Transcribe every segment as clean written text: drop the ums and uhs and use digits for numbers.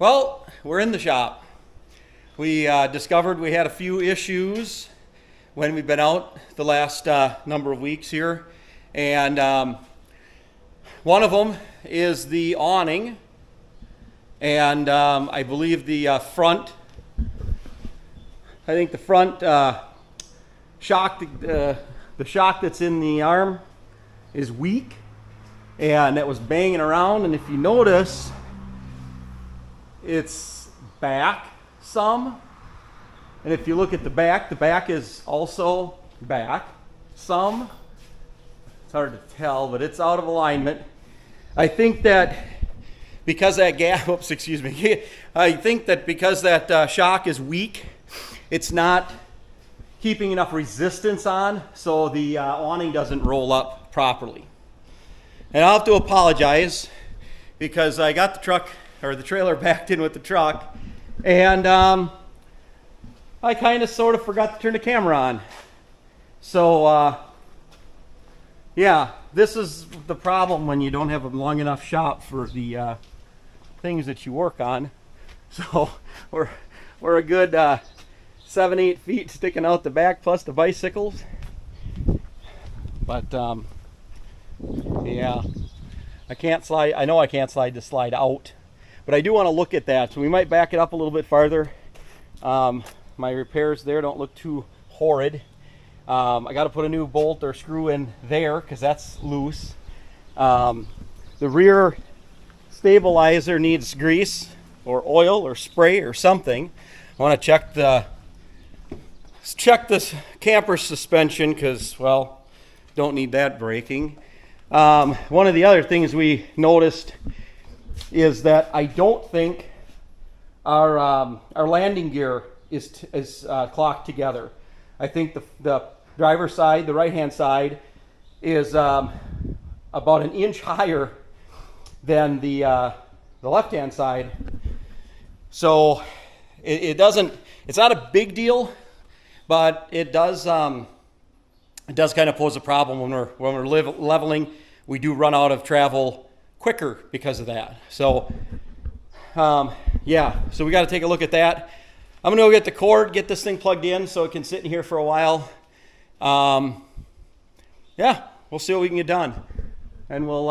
Well, we're in the shop. We discovered we had a few issues when we've been out the last number of weeks here. And one of them is the awning. And I believe the front shock, the shock that's in the arm is weak. And it was banging around. And if you notice, it's back some, and if you look at the back is also back some. It's hard to tell, but it's out of alignment. I think that because that gap, oops, excuse me. I think that because that shock is weak, it's not keeping enough resistance on, so the awning doesn't roll up properly. And I'll have to apologize because I got the truck, or the trailer, backed in with the truck, and I kind of sort of forgot to turn the camera on. So yeah, this is the problem when you don't have a long enough shop for the things that you work on. So we're a good 7-8 feet sticking out the back, plus the bicycles. But yeah, I can't slide. I know I can't slide the slide out, but I do want to look at that. So we might back it up a little bit farther. My repairs there don't look too horrid. I got to put a new bolt or screw in there because that's loose. The rear stabilizer needs grease or oil or spray or something. I want to check this camper suspension because, well, don't need that breaking. One of the other things we noticed is that I don't think our landing gear is clocked together. I think the driver's side, the right-hand side, is about an inch higher than the left-hand side. So it's not a big deal, but it does kind of pose a problem when we're leveling. We do run out of travel quicker because of that. So yeah, so we got to take a look at that. I'm gonna go get the cord, get this thing plugged in so it can sit in here for a while. Yeah, we'll see what we can get done, and we'll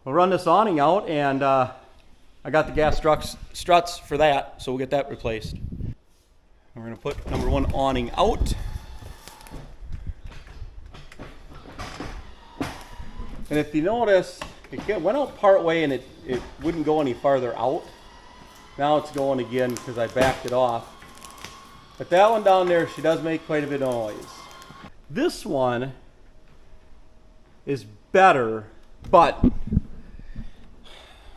run this awning out, and I got the gas struts for that, so we'll get that replaced. We're gonna put number one awning out. And if you notice, it went out part way and it wouldn't go any farther out. Now it's going again because I backed it off. But that one down there, she does make quite a bit of noise. This one is better, but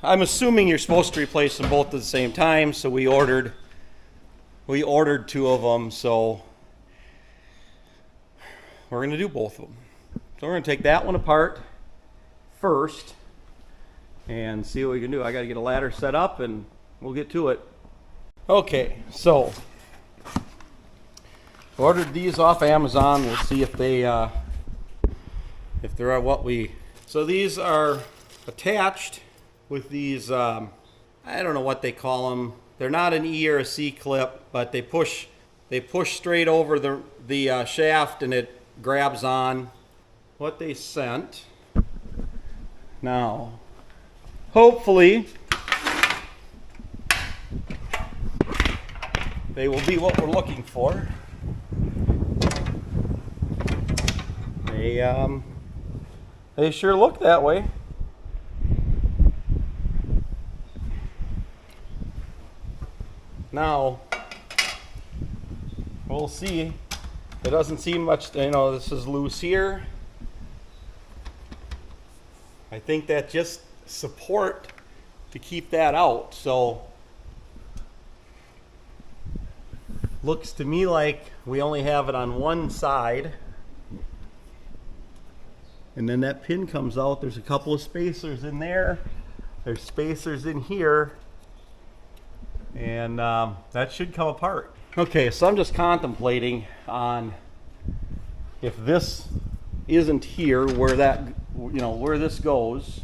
I'm assuming you're supposed to replace them both at the same time, so we ordered 2 of them, so we're gonna do both of them. So we're gonna take that one apart first and see what we can do. I gotta get a ladder set up and we'll get to it. Okay, so ordered these off Amazon. We'll see if they're what we. So these are attached with these. I don't know what they call them. They're not an E or a C clip, but they push straight over the shaft, and it grabs on. What they sent. Now, hopefully, they will be what we're looking for. They sure look that way. Now, we'll see. It doesn't seem much, this is loose here. I think that just support to keep that out. So looks to me like we only have it on one side, and then that pin comes out. There's a couple of spacers in there, there's spacers in here, and that should come apart. Okay, so I'm just contemplating on if this isn't here where that, where this goes,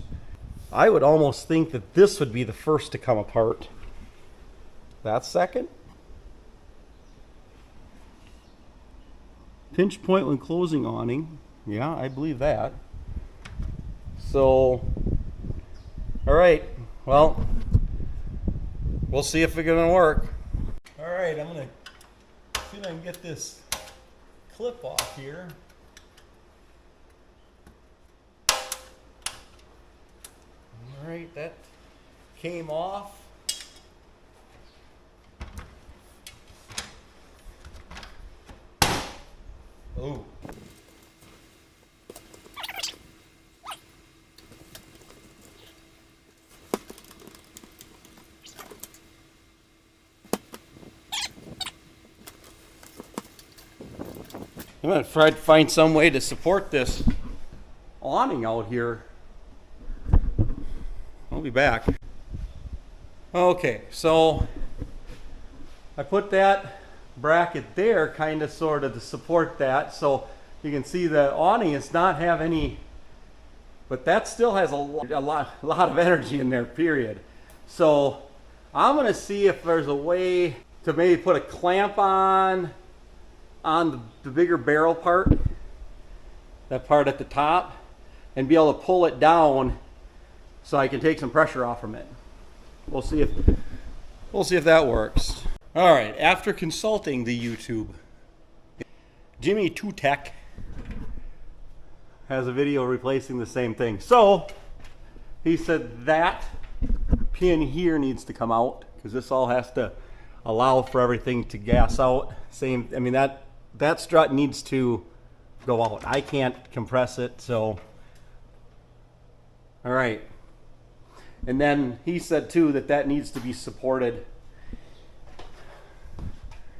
I would almost think that this would be the first to come apart. That's second. Pinch point when closing awning. Yeah, I believe that. So, all right, well, we'll see if it's gonna work. All right, I'm gonna see if I can get this clip off here. All right, that came off. Oh. I'm going to try to find some way to support this awning out here. I'll be back. Okay, so I put that bracket there kind of sort of to support that. So you can see the awning does not have any, but that still has a lot of energy in there, period. So I'm going to see if there's a way to maybe put a clamp on the bigger barrel part, that part at the top, and be able to pull it down so I can take some pressure off from it. We'll see if that works. All right, after consulting the YouTube, Jimmy 2Tech has a video replacing the same thing. So he said that pin here needs to come out because this all has to allow for everything to gas out. Same, I mean that strut needs to go out. I can't compress it, so. All right. And then he said too that needs to be supported.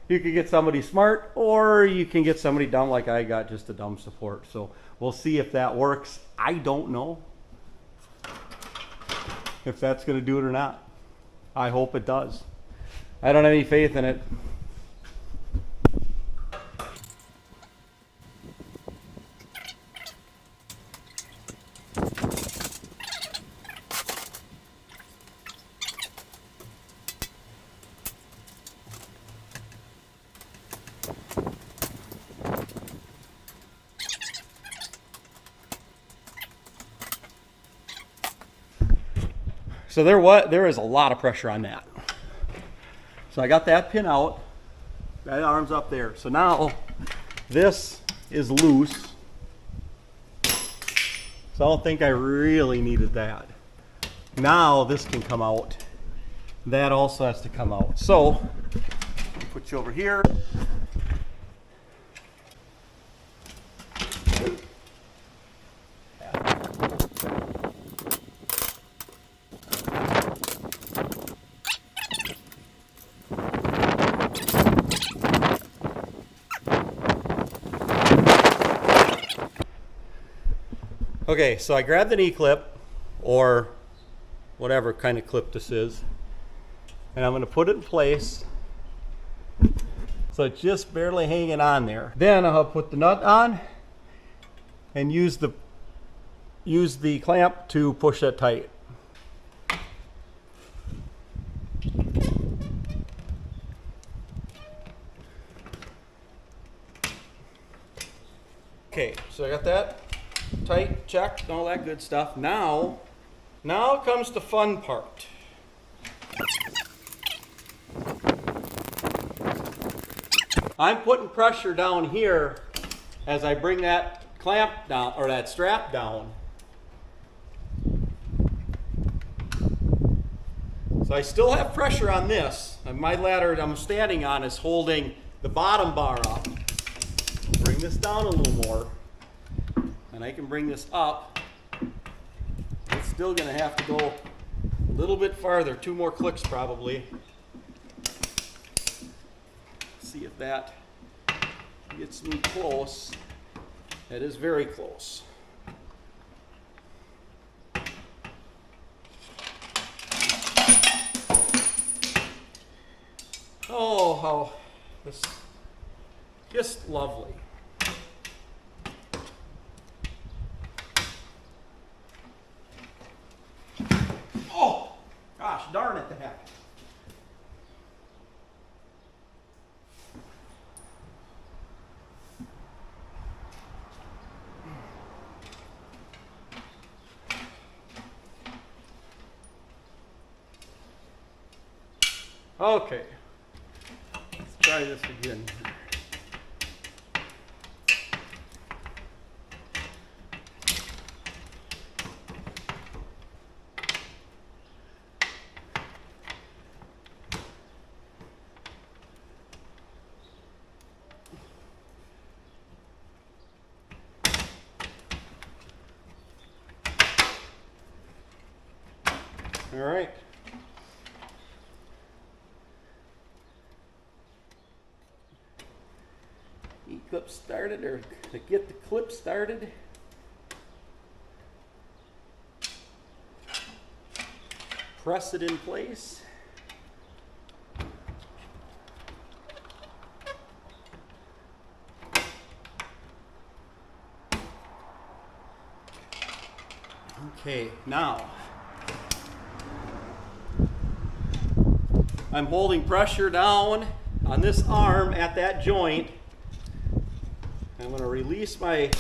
You could get somebody smart, or you can get somebody dumb like I got, just a dumb support. So we'll see if that works. I don't know if that's going to do it or not. I hope it does. I don't have any faith in it. So there is a lot of pressure on that. So I got that pin out, that arm's up there. So now this is loose. So I don't think I really needed that. Now this can come out. That also has to come out. So put you over here. Okay, so I grabbed the knee clip, or whatever kind of clip this is, and I'm going to put it in place so it's just barely hanging on there. Then I'll put the nut on and use the clamp to push that tight. Okay, so I got that tight, checked, all that good stuff. Now comes the fun part. I'm putting pressure down here as I bring that clamp down, or that strap down. So I still have pressure on this. And my ladder I'm standing on is holding the bottom bar up. Bring this down a little more. And I can bring this up. It's still going to have to go a little bit farther, 2 more clicks probably. See if that gets me close. That is very close. Oh, how this just lovely. darn it to heck. Okay, let's try this again. All right. E-clip started, or to get the clip started. Press it in place. Okay, now I'm holding pressure down on this arm at that joint. I'm going to release my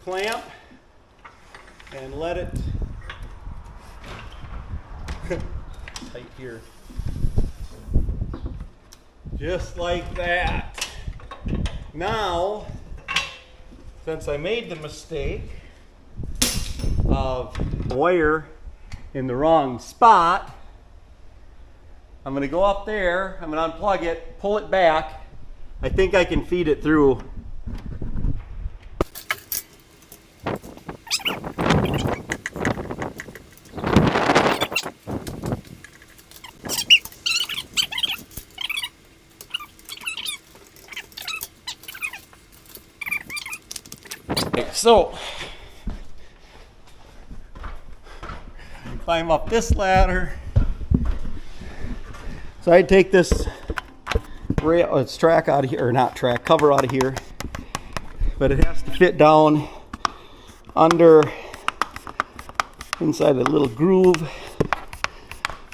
clamp and let it tight here. Just like that. Now, since I made the mistake of wire in the wrong spot, I'm going to go up there, I'm going to unplug it, pull it back. I think I can feed it through. So, climb up this ladder. So I take this rail, it's track out of here, or not track, cover out of here, but it has to fit down under, inside a little groove,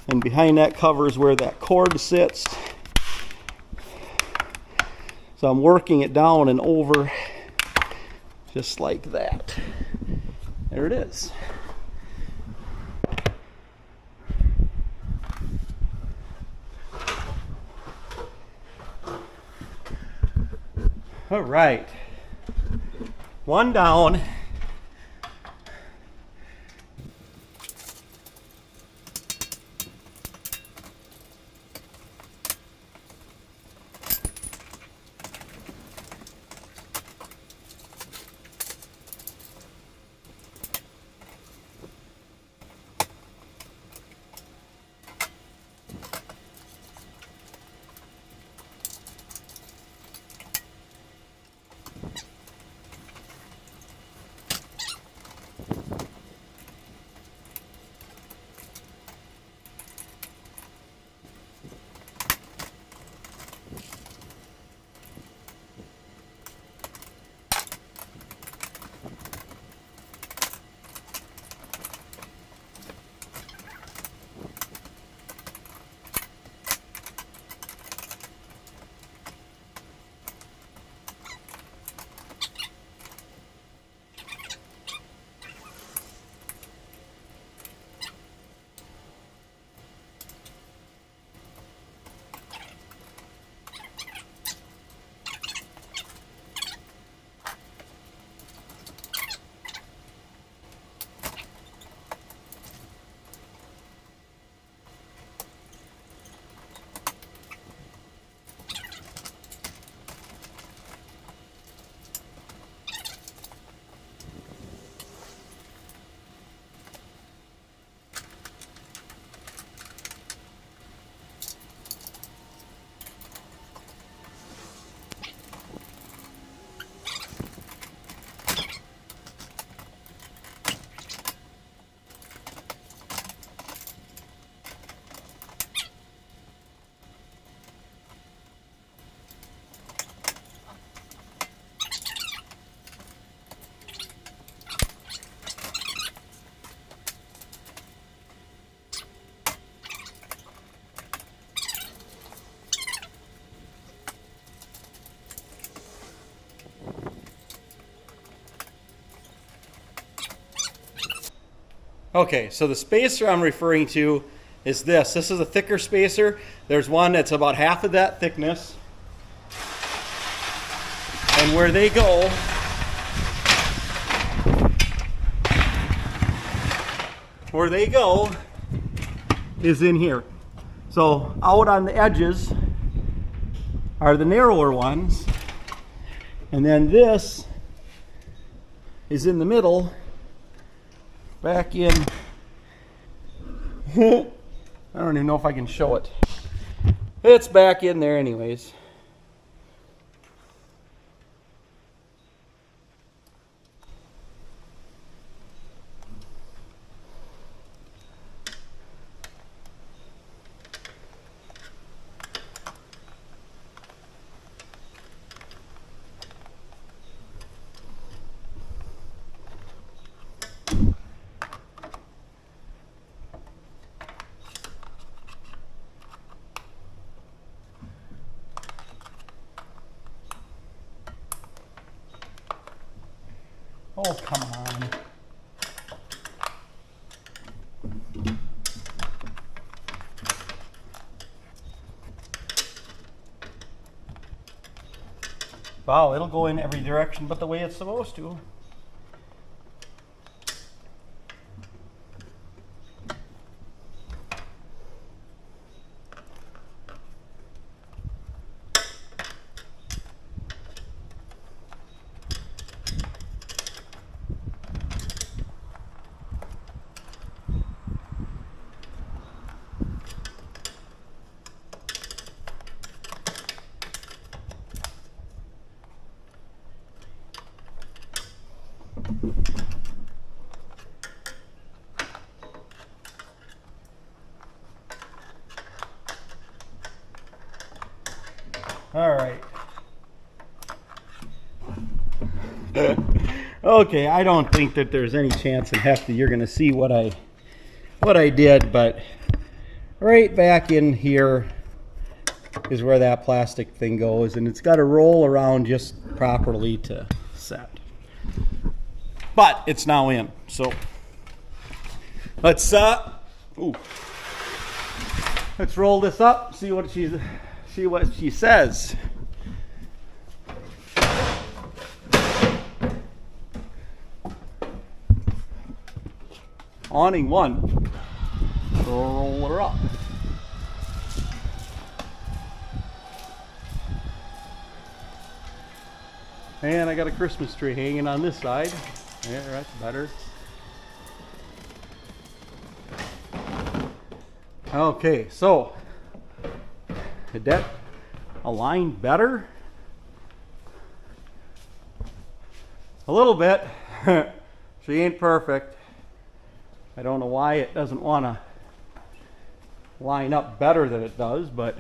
and behind that cover is where that cord sits. So I'm working it down and over, just like that. There it is. All right, one down. Okay, so the spacer I'm referring to is this. This is a thicker spacer. There's one that's about half of that thickness. And where they go, is in here. So out on the edges are the narrower ones, and then this is in the middle, back in. I don't even know if I can show it. It's back in there anyways. Oh, come on. Wow, it'll go in every direction but the way it's supposed to. All right. Okay, I don't think that there's any chance in heck that you're going to see what I did, but right back in here is where that plastic thing goes, and it's got to roll around just properly to set. But it's now in, so let's roll this up, see what she says. Awning 1. Roll her up. And I got a Christmas tree hanging on this side. Yeah, that's better. Okay, so did that align better? A little bit. She ain't perfect. I don't know why it doesn't want to line up better than it does, but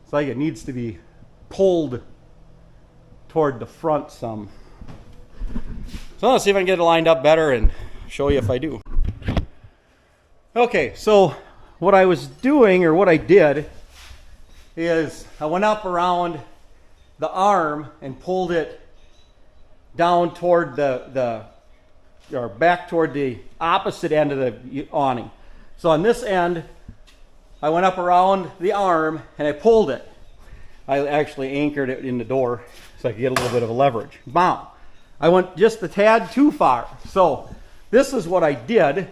it's like it needs to be pulled toward the front some. So let's see if I can get it lined up better and show you if I do. Okay, so what I was doing, or what I did, is I went up around the arm and pulled it down toward or back toward the opposite end of the awning. So on this end, I went up around the arm and I pulled it. I actually anchored it in the door so I could get a little bit of a leverage. Bam! I went just a tad too far. So this is what I did.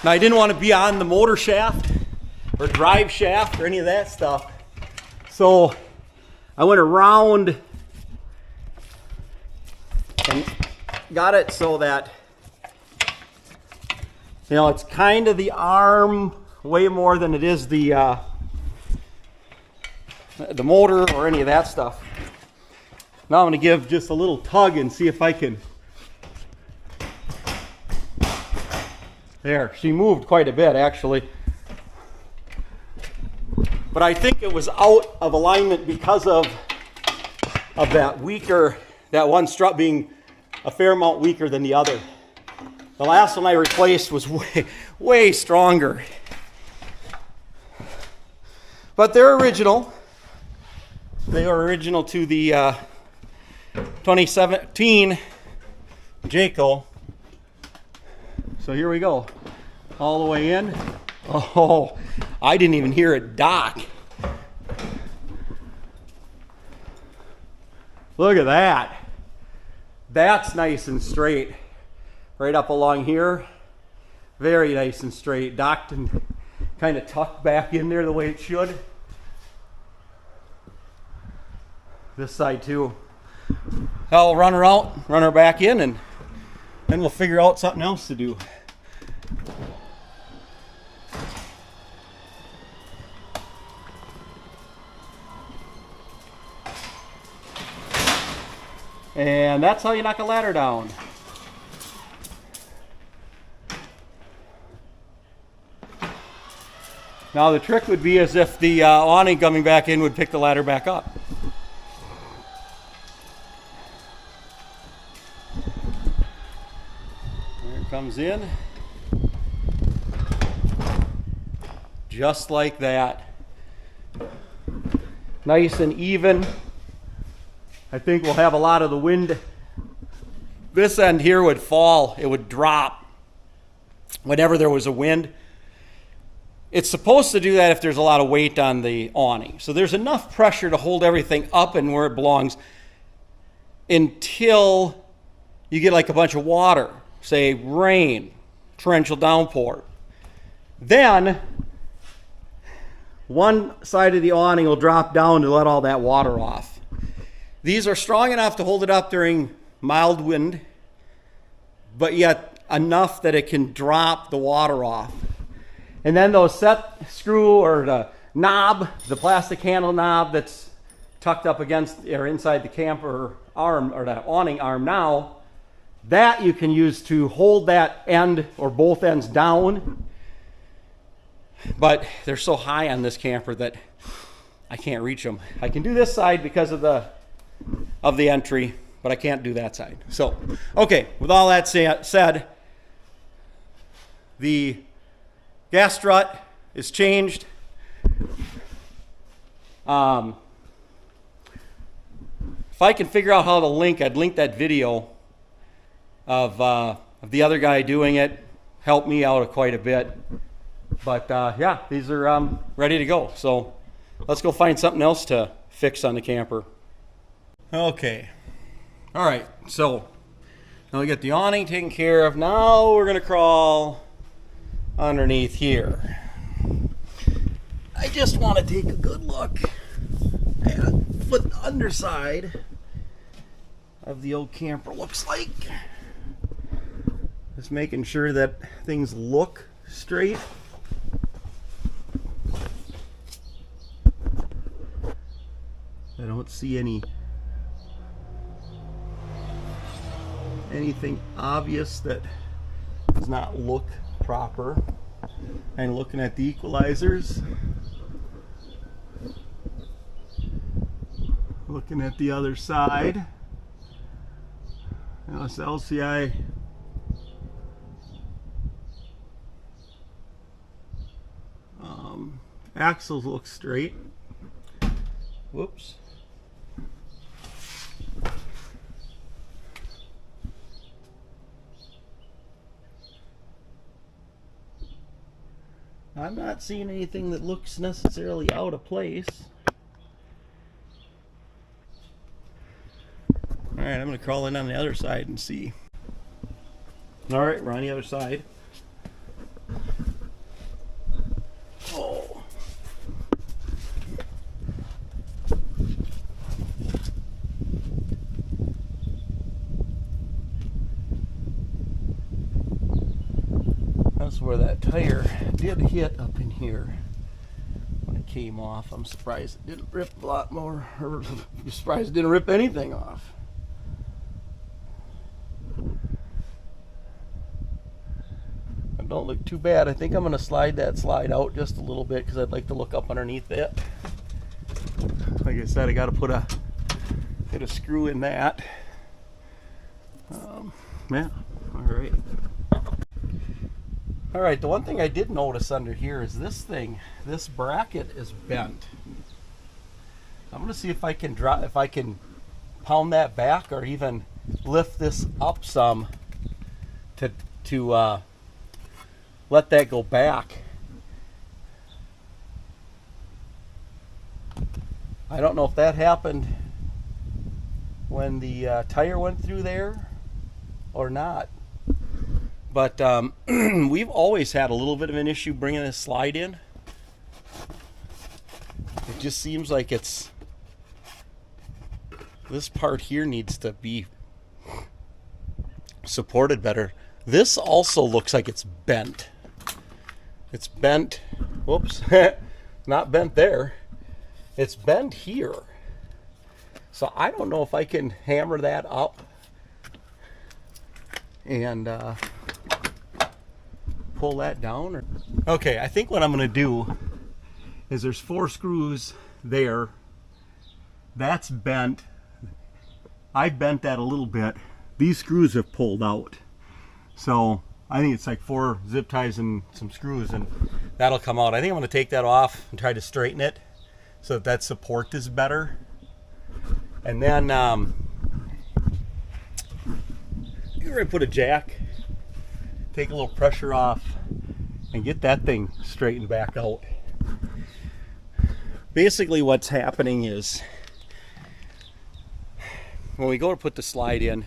Now I didn't want to be on the motor shaft or drive shaft or any of that stuff. So I went around and got it so that, you know, it's kind of the arm way more than it is the motor or any of that stuff. Now I'm going to give just a little tug and see if I can. There, she moved quite a bit actually. But I think it was out of alignment because of that weaker, that one strut being a fair amount weaker than the other. The last one I replaced was way stronger. But they're original. They are original to the 2017 Jayco. So here we go, all the way in. Oh, I didn't even hear it dock. Look at that. That's nice and straight. Right up along here. Very nice and straight. Docked and kind of tucked back in there the way it should. This side too. I'll run her out, run her back in, and then we'll figure out something else to do. And that's how you knock a ladder down. Now the trick would be as if the awning coming back in would pick the ladder back up. There it comes in. Just like that. Nice and even. I think we'll have a lot of the wind. This end here would fall, it would drop whenever there was a wind. It's supposed to do that if there's a lot of weight on the awning. So there's enough pressure to hold everything up and where it belongs until you get like a bunch of water, say rain, torrential downpour. Then one side of the awning will drop down to let all that water off. These are strong enough to hold it up during mild wind, but yet enough that it can drop the water off. And then those set screw or the knob, the plastic handle knob that's tucked up against or inside the camper arm or the awning arm now, that you can use to hold that end or both ends down. But they're so high on this camper that I can't reach them. I can do this side because of the entry, but I can't do that side. So, okay, with all that said, the gas strut is changed. If I can figure out how to link, I'd link that video of the other guy doing it. Helped me out quite a bit. But yeah, these are ready to go. So let's go find something else to fix on the camper. Okay. All right. So now we got the awning taken care of. Now we're going to crawl underneath here. I just want to take a good look at what the underside of the old camper looks like. Just making sure that things look straight. I don't see anything obvious that does not look proper. And looking at the equalizers, looking at the other side, now this LCI axles look straight. Whoops. I'm not seeing anything that looks necessarily out of place. Alright, I'm going to crawl in on the other side and see. Alright, we're on the other side. Oh. That's where that tire did hit up in here when it came off. I'm surprised it didn't rip a lot more, or I'm surprised it didn't rip anything off. It don't look too bad. I think I'm going to slide that slide out just a little bit because I'd like to look up underneath it. Like I said, I got to get a screw in that. Yeah, all right. All right, the one thing I did notice under here is this thing, this bracket is bent. I'm going to see if I can pound that back or even lift this up some to let that go back. I don't know if that happened when the tire went through there or not. But we've always had a little bit of an issue bringing this slide in. It just seems like this part here needs to be supported better. This also looks like it's bent. It's bent. Whoops. Not bent there. It's bent here. So I don't know if I can hammer that up and pull that down. Okay, I think what I'm going to do is there's 4 screws there. That's bent. I bent that a little bit. These screws have pulled out. So I think it's like 4 zip ties and some screws, and that'll come out. I think I'm going to take that off and try to straighten it so that support is better. And then you're going to put a jack, take a little pressure off, and get that thing straightened back out. Basically what's happening is when we go to put the slide in,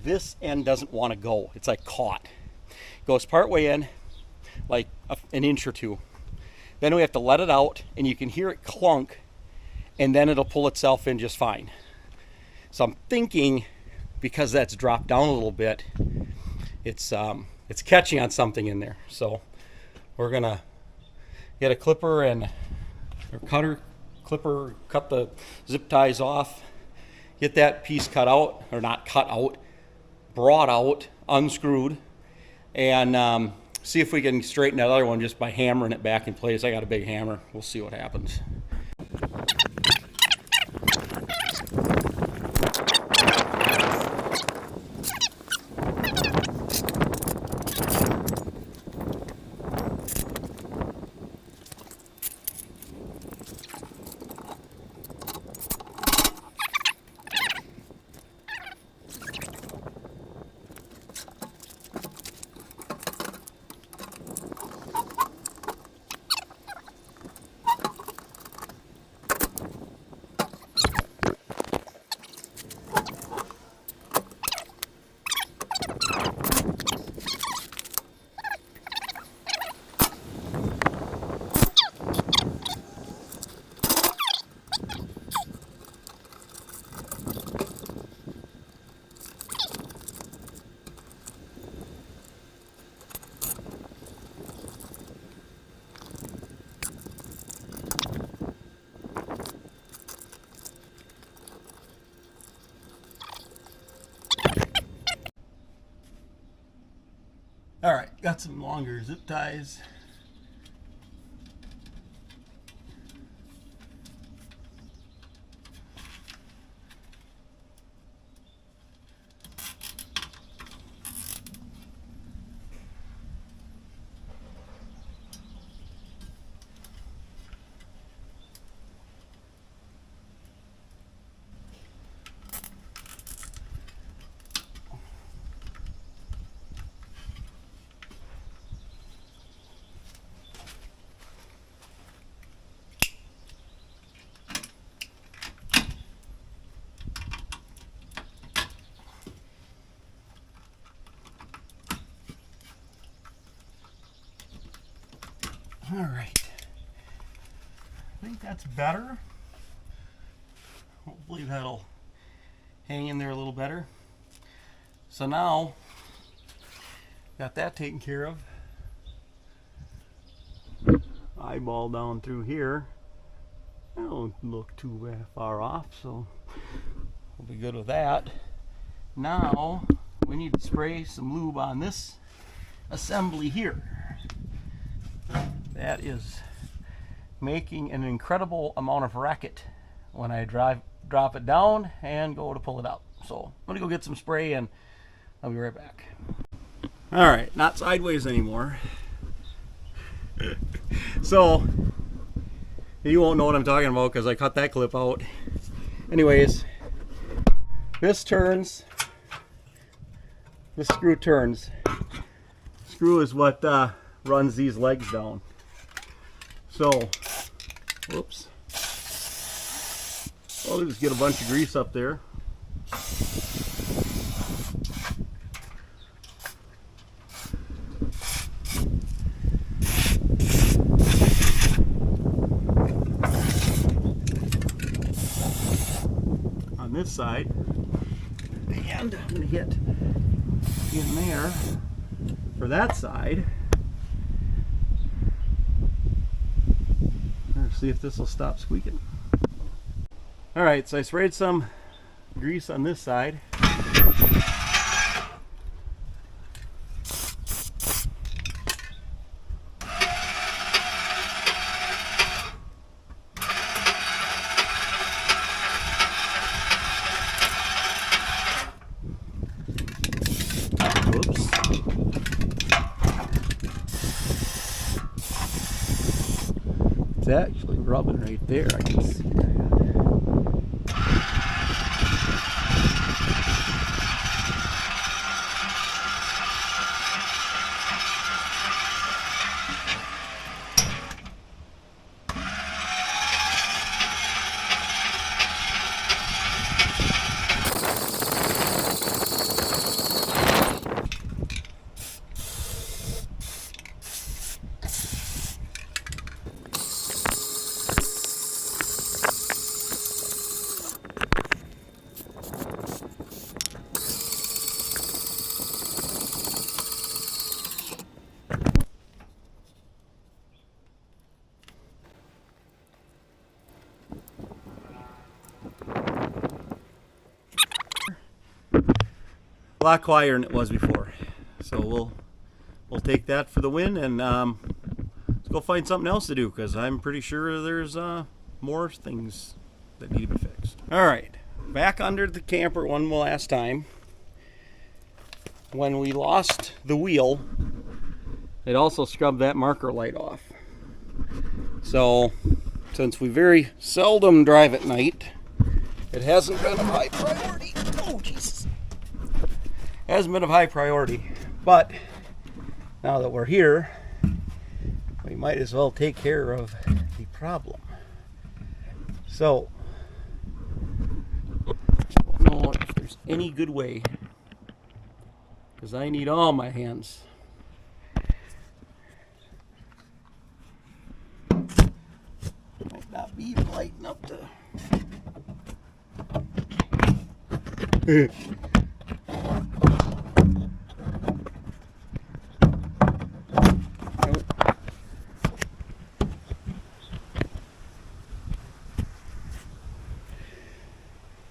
this end doesn't want to go. It's like caught. It goes part way in, like an inch or 2. Then we have to let it out, and you can hear it clunk, and then it'll pull itself in just fine. So I'm thinking, because that's dropped down a little bit, it's catching on something in there. So we're gonna get a clipper and clipper, cut the zip ties off, get that piece cut out, or not cut out, brought out, unscrewed, and see if we can straighten that other one just by hammering it back in place. I got a big hammer. We'll see what happens. All right, got some longer zip ties. All right, I think that's better. Hopefully that'll hang in there a little better. So now, got that taken care of. Eyeball down through here. I don't look too far off, so we'll be good with that. Now, we need to spray some lube on this assembly here. That is making an incredible amount of racket when I drop it down and go to pull it out. So I'm gonna go get some spray and I'll be right back. All right, not sideways anymore. So you won't know what I'm talking about because I cut that clip out. Anyways, this turns, this screw turns. Screw is what runs these legs down. So, whoops. I'll just get a bunch of grease up there. On this side, and I'm going to hit in there for that side. Let's see if this will stop squeaking. Alright, so I sprayed some grease on this side. Whoops. It's actually rubbing right there, I can see that. A lot quieter than it was before, so we'll take that for the win, and let's go find something else to do, because I'm pretty sure there's more things that need to be fixed. All right, back under the camper one last time. When we lost the wheel, it also scrubbed that marker light off. So since we very seldom drive at night, it hasn't been a high priority. Oh Jesus. Hasn't been of high priority, but now that we're here, we might as well take care of the problem. So, I don't know if there's any good way, because I need all my hands. Might not be even light enough to.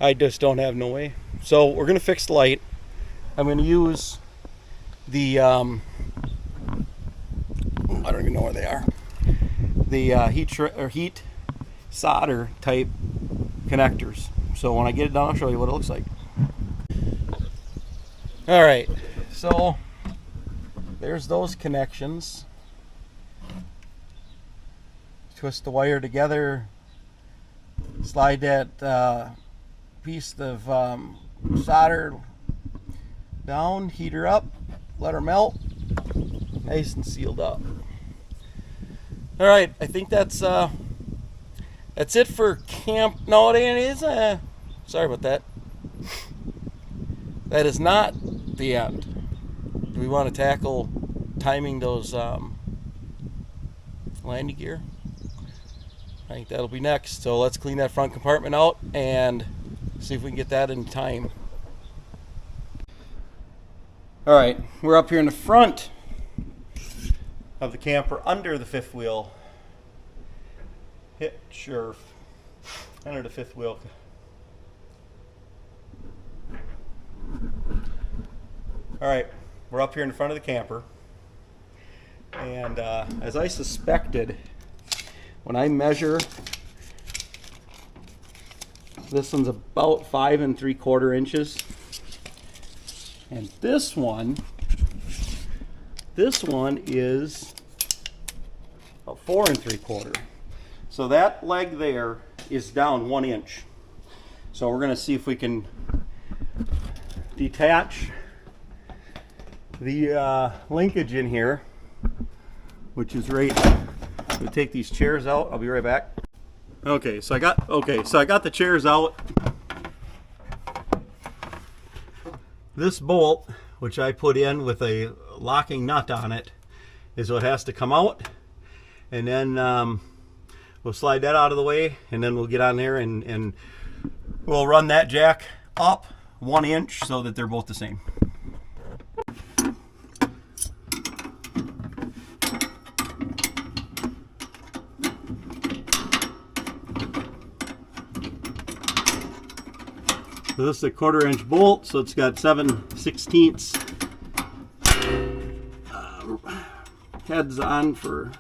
I just don't have no way. So we're going to fix the light. I'm going to use the, I don't even know where they are. The heat solder type connectors. So when I get it done, I'll show you what it looks like. All right, so there's those connections. Twist the wire together, slide that piece of solder down, heat her up, let her melt, nice and sealed up. All right, I think that's it for camp. No, it is. Sorry about that. That is not the end. Do we want to tackle timing those landing gear? I think that'll be next. So let's clean that front compartment out and see if we can get that in time. All right, we're up here in the front of the camper under the fifth wheel hitch, or under the fifth wheel. All right, we're up here in the front of the camper, and as I suspected, when I measure, this one's about 5 3/4 inches, and this one is about 4 3/4. So that leg there is down 1 inch. So we're going to see if we can detach the linkage in here, which is right. We'll take these chairs out. I'll be right back. Okay, so I got the chairs out. This bolt, which I put in with a locking nut on it, is what has to come out, and then we'll slide that out of the way, and then we'll get on there and we'll run that jack up 1 inch so that they're both the same. So this is a 1/4 inch bolt, so it's got 7/16 heads on for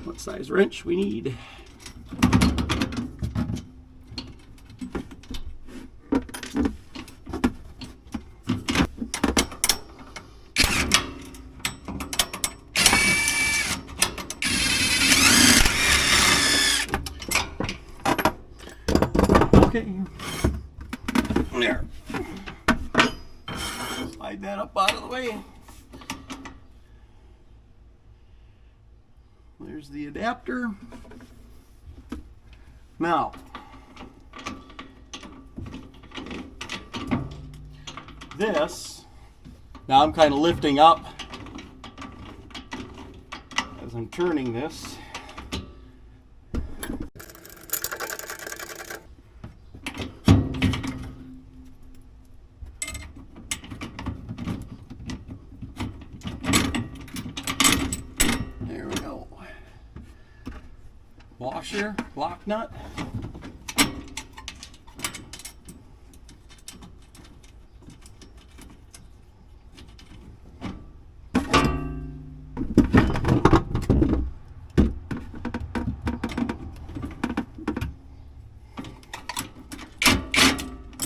what size wrench we need. Okay. There. Slide that up out of the way. There's the adapter. Now, I'm kind of lifting up as I'm turning this. Washer, lock nut.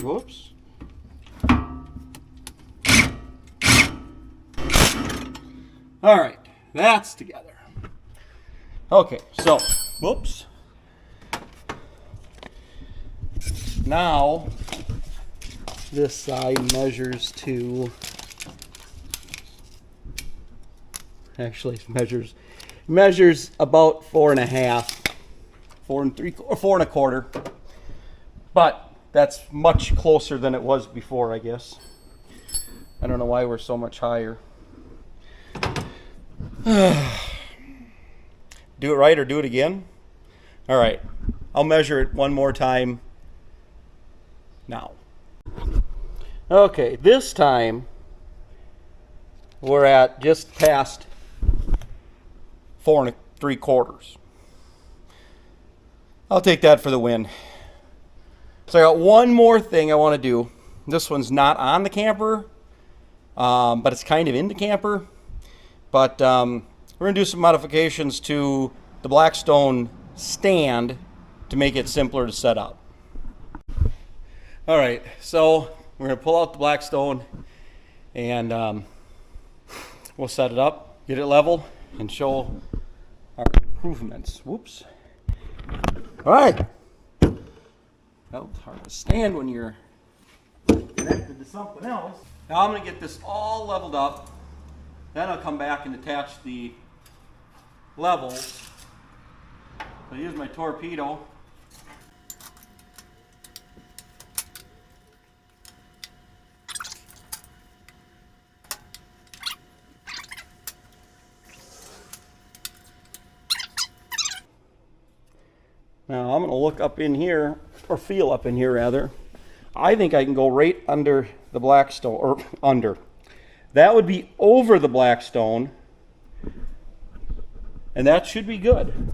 Whoops. All right, that's together. Okay, so whoops. Now, this side measures to, actually measures about 4.5, 4 1/4, but that's much closer than it was before, I guess. I don't know why we're so much higher. Do it right or do it again? All right, I'll measure it one more time now. Okay, this time we're at just past 4 3/4. I'll take that for the win. So I got one more thing I want to do. This one's not on the camper, but it's kind of in the camper. But we're going to do some modifications to the Blackstone stand to make it simpler to set up. All right, so we're going to pull out the Blackstone and we'll set it up, get it level, and show our improvements. Whoops. All right. Well, it's hard to stand when you're connected to something else. Now I'm going to get this all leveled up. Then I'll come back and attach the levels. So I use my torpedo. Now I'm going to look up in here, or feel up in here rather. I think I can go right under the Blackstone, or under. That would be over the Blackstone, and that should be good.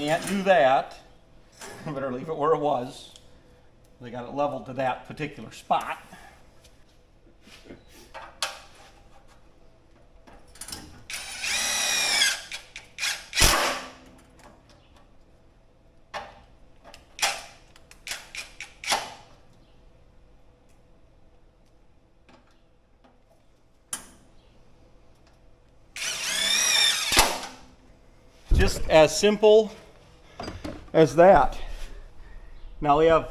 can't do that. I better leave it where it was. They got it leveled to that particular spot. Just as simple as that. Now we have,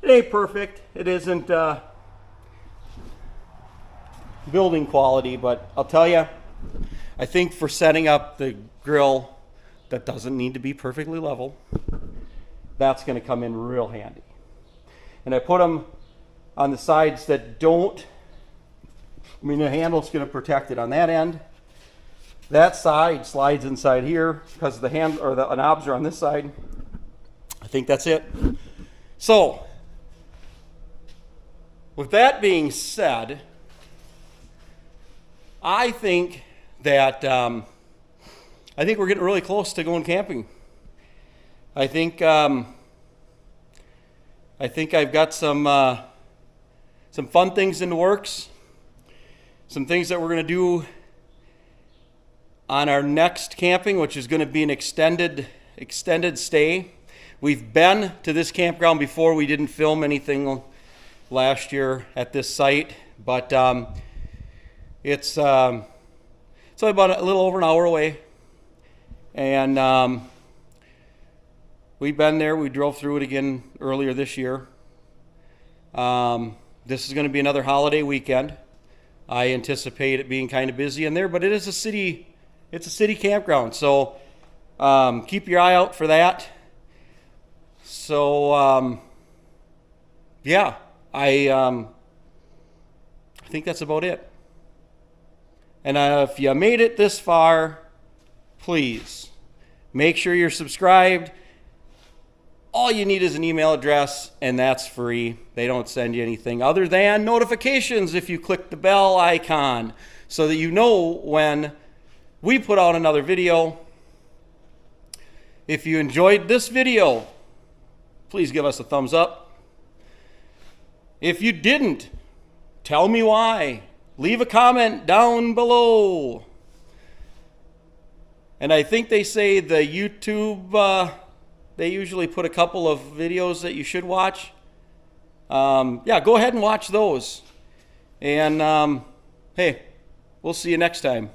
it ain't perfect. It isn't building quality, but I'll tell you, I think for setting up the grill that doesn't need to be perfectly level, that's going to come in real handy. And I put them on the sides that don't, I mean, the handle's going to protect it on that end. That side slides inside here because the hand or the knobs are on this side. I think that's it. So, with that being said, I think that we're getting really close to going camping. I think I've got some fun things in the works. Some things that we're going to do on our next camping, which is going to be an extended stay. We've been to this campground before. We didn't film anything last year at this site, but it's only about a little over an hour away. And we've been there. We drove through it again earlier this year. This is going to be another holiday weekend. I anticipate it being kind of busy in there, but it is a city. It's a city campground, so keep your eye out for that. So yeah, I think that's about it. And if you made it this far, please make sure you're subscribed. All you need is an email address, and that's free. They don't send you anything other than notifications if you click the bell icon so that you know when we put out another video. If you enjoyed this video, please give us a thumbs up. If you didn't, tell me why. Leave a comment down below. And I think they say the YouTube, they usually put a couple of videos that you should watch. Yeah, go ahead and watch those. And hey, we'll see you next time.